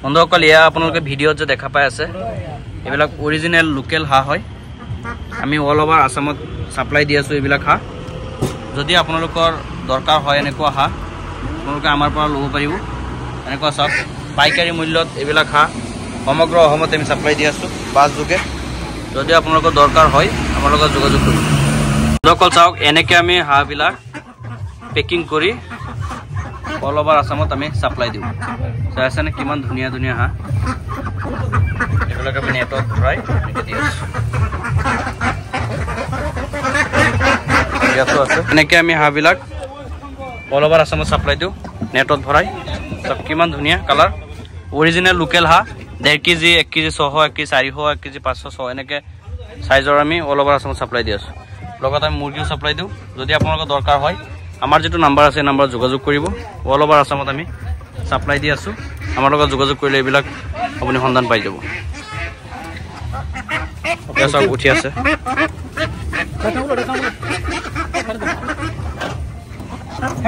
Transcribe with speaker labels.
Speaker 1: বন্ধুসকল এয়া আপোনালোকে ভিডিঅ'ত যে দেখা পাই আছে এইবিলাক অৰিজিনেল লোকেল হাঁহ হয় আমি অল ওভাৰ আসামত সাপ্লাই দি আছো এইবিলাক হাঁহ যদি আপোনালোকৰ দৰকাৰ হয় এনেকুৱা হাঁহ আপোনালোকে আমাৰ পৰা ল'ব পাৰিব এনেকুৱা সব পাইকাৰী মূল্যত এইবিলাক হাঁহ সমগ্ৰ অসমত আমি সাপ্লাই দি আছো বাছ যোগে যদি আপোনালোকৰ দৰকাৰ হয় আমাৰ লগত যোগাযোগ কৰিব বন্ধুসকল চাওক এনেকৈ আমি হাঁহবিলাক পেকিং কৰি অল ওভাৰ আসামত আমি সাপ্লাই দিওঁ চাই আছেনে কিমান ধুনীয়া ধুনীয়া হাঁহ এইবিলাক আমি নেটত ভৰাই এনেকৈ দি আছোঁ ইয়াতো আছে এনেকৈ আমি হাঁহবিলাক অল ওভাৰ আসামত সাপ্লাই দিওঁ নেটত ভৰাই সব কিমান ধুনীয়া কালাৰ অৰিজিনেল লোকেল হাঁহ 1.5 কেজি 1 কেজি 600 1 কেজি 400 1 কেজি 500 এনেকৈ সাইজৰ আমি অল ওভাৰ আসামত সাপ্লাই দি আছোঁ লগত আমি মুৰ্গীও সাপ্লাই দিওঁ যদি আপোনালোকৰ দৰকাৰ হয় আমাৰ যেটো নাম্বাৰ আছে নাম্বাৰত যোগাযোগ কৰিব অল ওভাৰ আসামত আমি সাপ্লাই দি আছোঁ আমাৰ লগত যোগাযোগ কৰিলে এইবিলাক আপুনি সন্ধান পাই যাব সব উঠি আছে